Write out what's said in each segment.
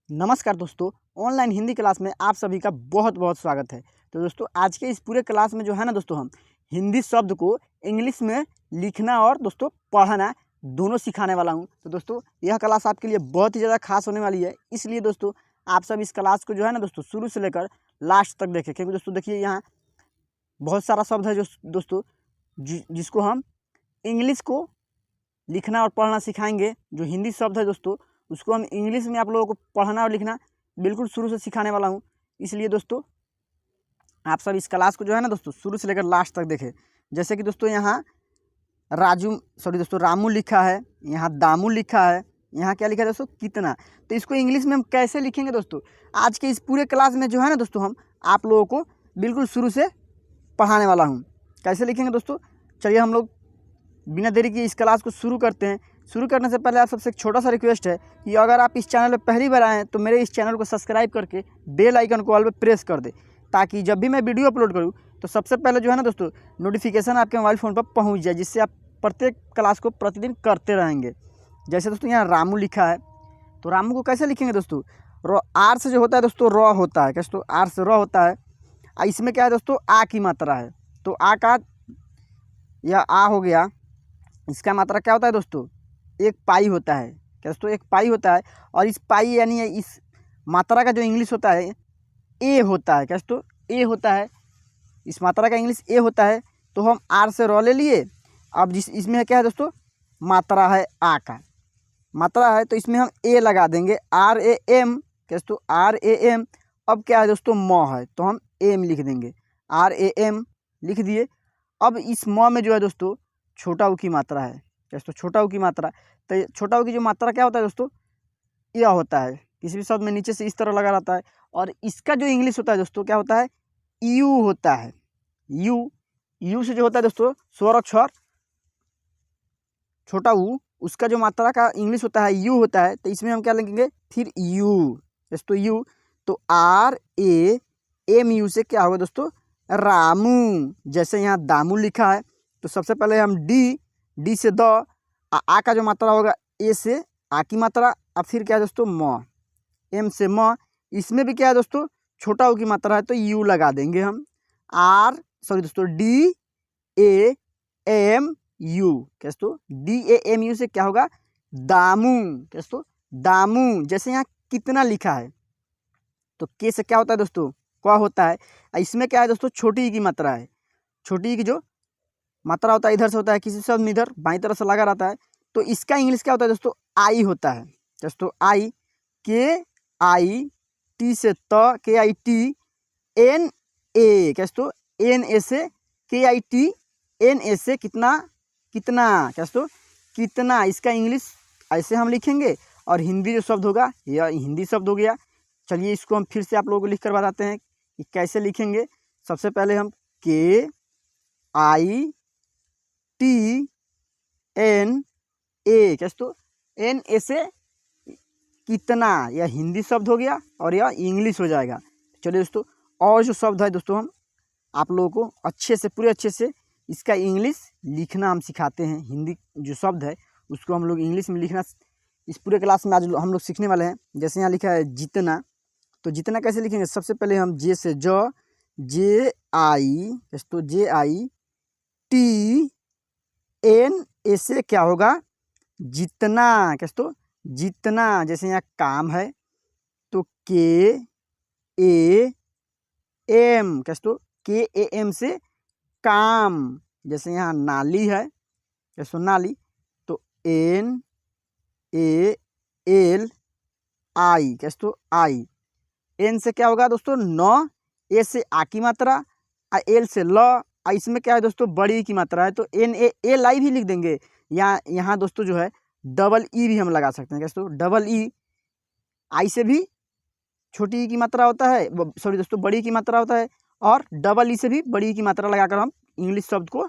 नमस्कार दोस्तों, online Hindi class में आप सभी का बहुत बहुत स्वागत है। तो दोस्तों आज के इस पूरे क्लास में जो है ना दोस्तों, हम हिंदी शब्द को इंग्लिश में लिखना और दोस्तों पढ़ना दोनों सिखाने वाला हूं। तो दोस्तों यह क्लास आपके लिए बहुत ही ज़्यादा खास होने वाली है, इसलिए दोस्तों आप सब इस क्लास को जो है ना दोस्तों शुरू से लेकर लास्ट तक देखें, क्योंकि दोस्तों देखिए यहाँ बहुत सारा शब्द है जो दोस्तों जिसको हम इंग्लिश को लिखना और पढ़ना सिखाएंगे। जो हिंदी शब्द है दोस्तों उसको हम इंग्लिश में आप लोगों को पढ़ना और लिखना बिल्कुल शुरू से सिखाने वाला हूं। इसलिए दोस्तों आप सब इस क्लास को जो है ना दोस्तों शुरू से लेकर लास्ट तक देखें। जैसे कि दोस्तों यहाँ रामू लिखा है, यहाँ दामू लिखा है, यहाँ क्या लिखा है दोस्तों कितना। तो इसको इंग्लिश में हम कैसे लिखेंगे दोस्तों, आज के इस पूरे क्लास में जो है ना दोस्तों हम आप लोगों को बिल्कुल शुरू से पढ़ाने वाला हूँ। कैसे लिखेंगे दोस्तों, चलिए हम लोग बिना देरी के इस क्लास को शुरू करते हैं। शुरू करने से पहले आप सबसे एक छोटा सा रिक्वेस्ट है कि अगर आप इस चैनल पर पहली बार आए हैं तो मेरे इस चैनल को सब्सक्राइब करके बेल आइकन को ऑल पे प्रेस कर दे, ताकि जब भी मैं वीडियो अपलोड करूं तो सबसे पहले जो है ना दोस्तों नोटिफिकेशन आपके मोबाइल फ़ोन पर पहुंच जाए, जिससे आप प्रत्येक क्लास को प्रतिदिन करते रहेंगे। जैसे दोस्तों यहाँ रामू लिखा है, तो रामू को कैसे लिखेंगे दोस्तों, आर से जो होता है दोस्तों र होता है, कैसे तो आर से र होता है। इसमें क्या है दोस्तों आ की मात्रा है, तो आ का यह आ हो गया, इसका मात्रा क्या होता है दोस्तों एक पाई होता है। क्या दोस्तों एक पाई होता है, और इस पाई यानी इस मात्रा का जो इंग्लिश होता है ए होता है। क्या दोस्तों ए होता है, इस मात्रा का इंग्लिश ए होता है। तो हम आर से र ले लिए। अब इसमें क्या है दोस्तों मात्रा है आ का मात्रा है, तो इसमें हम ए लगा देंगे, आर ए एम। क्या दोस्तों आर ए एम। अब क्या है दोस्तों म है, तो हम एम लिख देंगे, आर ए एम लिख दिए। अब इस म में जो है दोस्तों छोटा ऊ की मात्रा है। दोस्तों छोटा ऊ की मात्रा, तो छोटा ऊ की जो मात्रा क्या होता है दोस्तों यह होता है, किसी भी शब्द में नीचे से इस तरह लगा रहता है। और इसका जो इंग्लिश होता है दोस्तों क्या होता है यू होता है। यू से जो होता है दोस्तों स्वर अक्षर छोटा ऊ, उसका जो मात्रा का इंग्लिश होता है यू होता है। तो इसमें हम क्या लिखेंगे फिर यू, दोस्तों यू। तो आर ए एम यू से क्या होगा दोस्तों रामू। जैसे यहाँ दामू लिखा है, तो सबसे पहले हम डी से द, आ का जो मात्रा होगा ए से आ की मात्रा, अब फिर क्या है दोस्तों म, एम से म। इसमें भी क्या है दोस्तों छोटा ऊ की मात्रा है, तो यू लगा देंगे हम, डी ए एम यू। क्या दोस्तों डी ए एम यू से क्या होगा दामू। क्या दोस्तों दामू। जैसे यहाँ कितना लिखा है, तो के से क्या होता है दोस्तों क होता है। इसमें क्या है दोस्तों छोटी ई की मात्रा है, छोटी ई की जो मात्रा होता है इधर से होता है, किसी शब्द में इधर बाईं तरफ से लगा रहता है। तो इसका इंग्लिश क्या होता है दोस्तों आई होता है। दोस्तों आई, के आई टी से त, के आई टी एन ए। क्या दोस्तों एन ए से, के आई टी एन ए से कितना क्या दोस्तों कितना। इसका इंग्लिश ऐसे हम लिखेंगे, और हिंदी जो शब्द होगा यह हिंदी शब्द हो गया। चलिए इसको हम फिर से आप लोगों को लिख कर बताते हैं कि कैसे लिखेंगे। सबसे पहले हम के आई टी एन ए, क्या दोस्तों एन ए से कितना, यह हिंदी शब्द हो गया और यह इंग्लिश हो जाएगा। चलिए दोस्तों और जो शब्द है दोस्तों हम आप लोगों को अच्छे से पूरे अच्छे से इसका इंग्लिश लिखना हम सिखाते हैं। हिंदी जो शब्द है उसको हम लोग इंग्लिश में लिखना इस पूरे क्लास में आज हम लोग सीखने वाले हैं। जैसे यहाँ लिखा है जितना, तो जितना कैसे लिखेंगे, सबसे पहले हम जे से जे आई, दोस्तों जे आई टी एन ए से क्या होगा जितना। क्या दोस्तों जितना। जैसे यहाँ काम है, तो के ए एम, क्या दोस्तों के ए एम से काम। जैसे यहाँ नाली है, दोस्तों नाली, तो एन ए एल आई, क्या दोस्तों आई। एन से क्या होगा दोस्तों न, ए से आ की मात्रा, एल से ल। इसमें क्या है दोस्तों बड़ी की मात्रा है, तो एन ए एल आई भी लिख देंगे। यहाँ दोस्तों जो है डबल ई भी हम लगा सकते हैं। क्या दोस्तों डबल ई, आई से भी छोटी ई की मात्रा होता है, सॉरी दोस्तों बड़ी की मात्रा होता है, और डबल ई से भी बड़ी की मात्रा लगाकर हम इंग्लिश शब्द को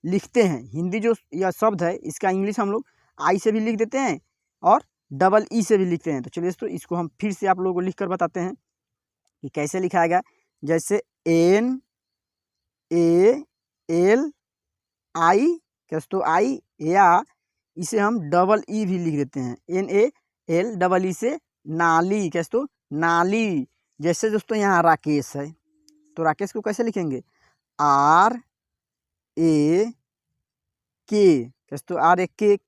लिखते हैं। हिंदी जो यह शब्द है इसका इंग्लिश हम लोग आई से भी लिख देते हैं और डबल ई से भी लिखते हैं। तो चलिए दोस्तों इसको हम फिर से आप लोगों को लिख कर बताते हैं कि कैसे लिखाएगा। जैसे एन ए एल आई, क्या दोस्तों आई, या इसे हम डबल ई भी लिख देते हैं, N A L double E से नाली, कैसे तो नाली। जैसे दोस्तों यहाँ राकेश है, तो राकेश को कैसे लिखेंगे, R A K, कैसे तो R A K।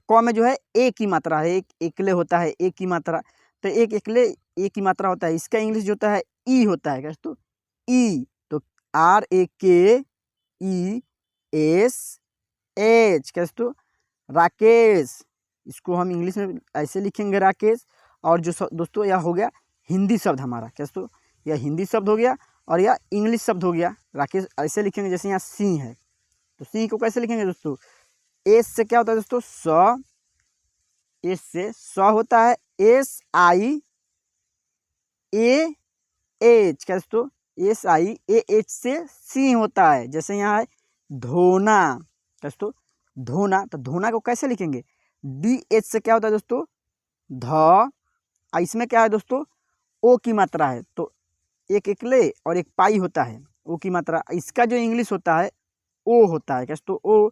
क में जो है ए की मात्रा है, एक एकले होता है ए की मात्रा, तो एक एकले ए की मात्रा होता है, इसका इंग्लिश जो होता है ई होता है, कैसे तो ई। तो RAKESH, कैसे तो राकेश। इसको हम इंग्लिश में ऐसे लिखेंगे राकेश। और जो दोस्तों यह हो गया हिंदी शब्द हमारा, कैसे तो यह हिंदी शब्द हो गया और यह इंग्लिश शब्द हो गया। राकेश ऐसे लिखेंगे जैसे यहाँ सिंह है, तो सिंह को कैसे लिखेंगे दोस्तों, एस से क्या होता है दोस्तों, स। एस से स होता है, SIAH, कैसे तो SIAH से सिंह होता है। जैसे यहाँ है धोना, कैसे तो धोना। तो धोना को कैसे लिखेंगे, DH से क्या होता है दोस्तों, ध। इसमें क्या है दोस्तों, ओ की मात्रा है, तो एक एकले और एक पाई होता है, ओ की मात्रा। इसका जो इंग्लिश होता है ओ होता है, कैसे तो ओ।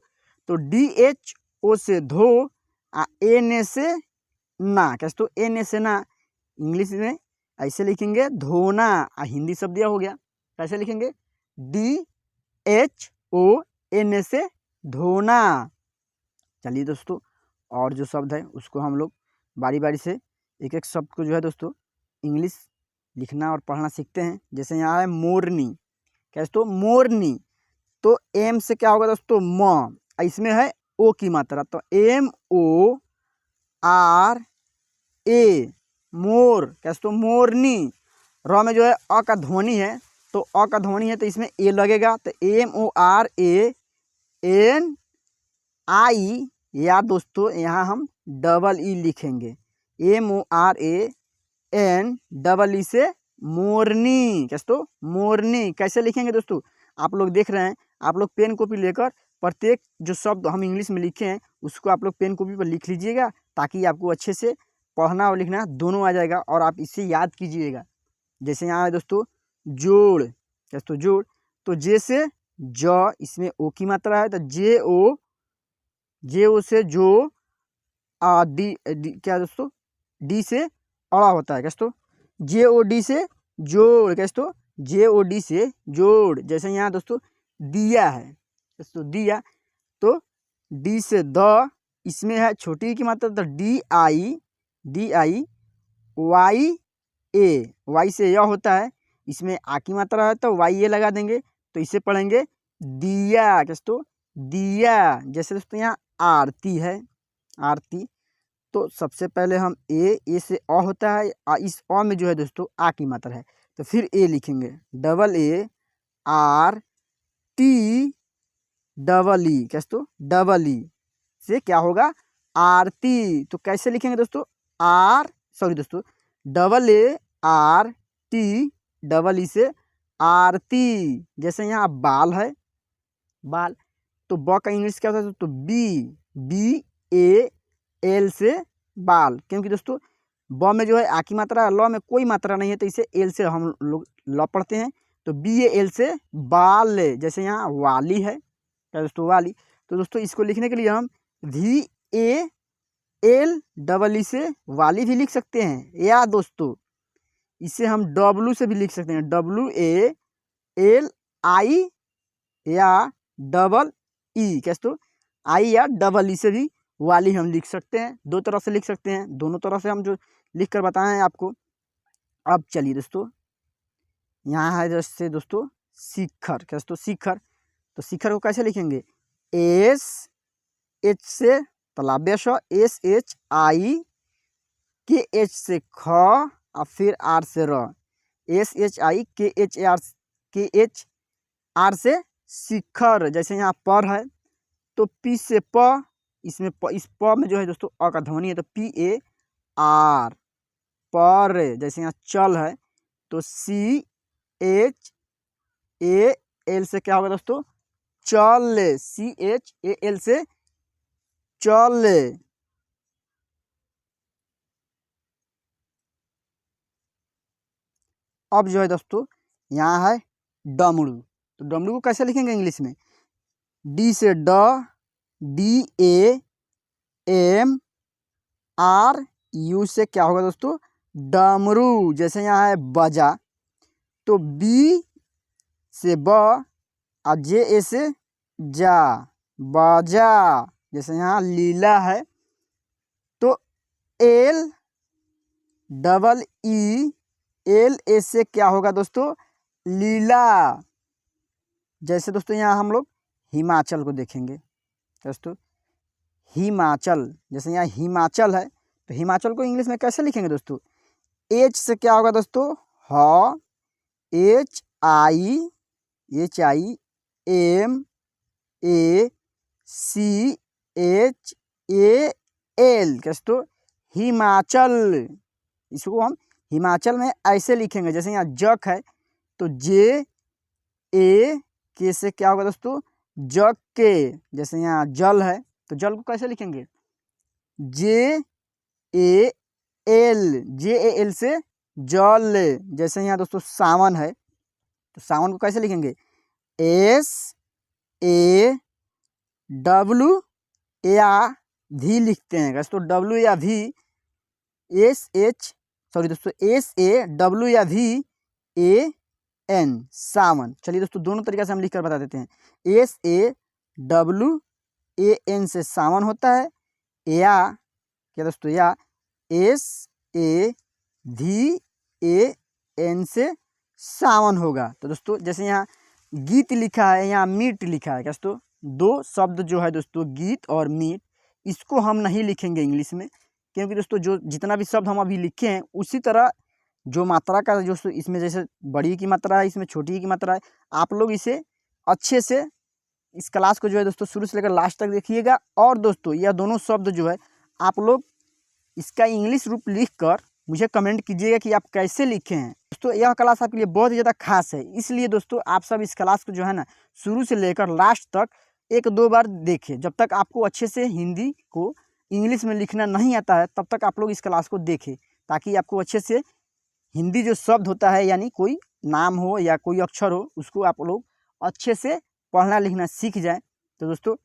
तो DHO से धो, NA से ना, कैसे तो NA से ना। इंग्लिश में ऐसे लिखेंगे धोना, हिंदी शब्द यह हो गया, कैसे लिखेंगे, DHONA से धोना। चलिए दोस्तों, और जो शब्द है उसको हम लोग बारी बारी से एक एक शब्द को जो है दोस्तों इंग्लिश लिखना और पढ़ना सीखते हैं। जैसे यहाँ है मोरनी, कैसे तो मोरनी। तो M से क्या होगा दोस्तों, म। इसमें है ओ की मात्रा, तो MORA, मोर, कैसे तो मोरनी। र में जो है अ का ध्वनि है, तो अ का ध्वनि है तो इसमें ए लगेगा, तो MORANI, या दोस्तों यहाँ हम EE लिखेंगे, MORANEE से मोरनी, कैसे तो मोरनी। कैसे लिखेंगे दोस्तों, आप लोग देख रहे हैं, आप लोग पेन कॉपी लेकर प्रत्येक जो शब्द हम इंग्लिश में लिखे हैं उसको आप लोग पेन कॉपी पर लिख लीजिएगा, ताकि आपको अच्छे से पढ़ना और लिखना दोनों आ जाएगा और आप इसे याद कीजिएगा। जैसे यहाँ है दोस्तों जोड़, कैसे तो जोड़। तो जे से ज, इसमें ओ की मात्रा है, तो JO से जो, डी क्या दोस्तों, डी से अड़ा होता है, कैसे तो JOD से जोड़, कैसे तो JOD से जोड़। जैसे यहाँ दोस्तों दिया है, कैसे तो दिया। तो डी से द, इसमें है छोटी की मात्रा, तो DIYA, वाई से यह होता है, इसमें आ की मात्रा है तो YA लगा देंगे, तो इसे पढ़ेंगे दिया, कैसे तो दिया। जैसे दोस्तों यहाँ आरती है, आरती। तो सबसे पहले हम ए से अ होता है, इस अ में जो है दोस्तों आ की मात्रा है, तो फिर ए लिखेंगे, AARTEE, कैसे तो EE से क्या होगा, आरती। तो कैसे लिखेंगे दोस्तों, दोस्तों AARTEE से आरती। जैसे यहाँ बाल है, बाल, तो ब का इंग्लिश क्या होता है, तो BAL से बाल। क्योंकि दोस्तों ब में जो है आ की मात्रा, ल में कोई मात्रा नहीं है, तो इसे एल से हम लोग ल पढ़ते हैं, तो BAL से बाल। जैसे यहाँ वाली है, क्या दोस्तों वाली। तो दोस्तों इसको लिखने के लिए हम VALEE से वाली भी लिख सकते हैं, या दोस्तों इसे हम W से भी लिख सकते हैं, WALI या EE, कैसे तो आई या EE से भी वाली हम लिख सकते हैं। दो तरह से लिख सकते हैं, दोनों तरह से हम जो लिख कर बताए हैं आपको। अब चलिए दोस्तों, यहाँ है जैसे दोस्तों शिखर, कैसे तो शिखर। तो शिखर को कैसे लिखेंगे, SH से तालव्य श, SHIKH से ख, और फिर R से र, SHIKHR से शिखर। जैसे यहाँ पर है, तो P से प, इसमें इस प में जो है दोस्तों अ का ध्वनि है, तो PAR, पर। जैसे यहाँ चल है, तो CHAL से क्या होगा दोस्तों, चल, CHAL से चल। अब जो है दोस्तों यहाँ है डमरू। तो डमरू को कैसे लिखेंगे इंग्लिश में, D से DAMRU से क्या होगा दोस्तों, डमरू, जैसे यहाँ है बजा, तो बी से ब और जे ए से जा, बाजा। जैसे यहाँ लीला है, तो L double E L A से क्या होगा दोस्तों, लीला। जैसे दोस्तों यहाँ हम लोग हिमाचल को देखेंगे दोस्तों, हिमाचल, जैसे यहाँ हिमाचल है, तो हिमाचल को इंग्लिश में कैसे लिखेंगे दोस्तों, एच से क्या होगा दोस्तों, ह H I M A C H A L, दोस्तों हिमाचल। इसको हम हिमाचल में ऐसे लिखेंगे, जैसे यहाँ जक है, तो जे ए के से क्या होगा दोस्तों, जग के। जैसे यहाँ जल है, तो जल को कैसे लिखेंगे, जे ए एल से जल। जैसे यहाँ दोस्तों सावन है, तो सावन को कैसे लिखेंगे, एस ए डब्लू या भी लिखते हैं दोस्तों, डब्लू या भी एस ए डब्लू या भी ए एन, सावन। चलिए दोस्तों दोनों तरीके से हम लिख कर बता देते हैं, S A W A N से सावन होता है, या क्या दोस्तों, या एस ए भी ए एन से सावन होगा। तो दोस्तों जैसे यहाँ गीत लिखा है, यहाँ मीट लिखा है दोस्तों, दो शब्द जो है दोस्तों गीत और मीट, इसको हम नहीं लिखेंगे इंग्लिश में, क्योंकि दोस्तों जो जितना भी शब्द हम अभी लिखे हैं उसी तरह जो मात्रा का जो इसमें जैसे बड़ी की मात्रा है, इसमें छोटी की मात्रा है, आप लोग इसे अच्छे से इस क्लास को जो है दोस्तों शुरू से लेकर लास्ट तक देखिएगा। और दोस्तों यह दोनों शब्द जो है आप लोग इसका इंग्लिश रूप लिख कर मुझे कमेंट कीजिएगा कि आप कैसे लिखे हैं। दोस्तों यह क्लास आपके लिए बहुत ही ज़्यादा खास है, इसलिए दोस्तों आप सब इस क्लास को जो है ना शुरू से लेकर लास्ट तक 1-2 बार देखें। जब तक आपको अच्छे से हिंदी को इंग्लिश में लिखना नहीं आता है तब तक आप लोग इस क्लास को देखें, ताकि आपको अच्छे से हिंदी जो शब्द होता है, यानी कोई नाम हो या कोई अक्षर हो, उसको आप लोग अच्छे से पढ़ना लिखना सीख जाए। तो दोस्तों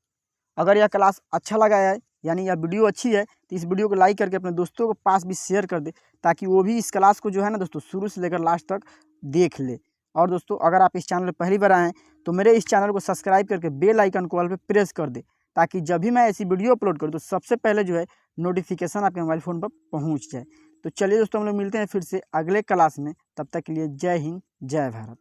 अगर यह क्लास अच्छा लगा है, यानी यह वीडियो अच्छी है, तो इस वीडियो को लाइक करके अपने दोस्तों के पास भी शेयर कर दे, ताकि वो भी इस क्लास को जो है ना दोस्तों शुरू से लेकर लास्ट तक देख ले। और दोस्तों अगर आप इस चैनल पर पहली बार आएँ तो मेरे इस चैनल को सब्सक्राइब करके बेल आइकन को ऑल पे प्रेस कर दे, ताकि जब भी मैं ऐसी वीडियो अपलोड करूँ तो सबसे पहले जो है नोटिफिकेशन आपके मोबाइल फ़ोन पर पहुँच जाए। तो चलिए दोस्तों हम लोग मिलते हैं फिर से अगले क्लास में, तब तक के लिए जय हिंद जय भारत।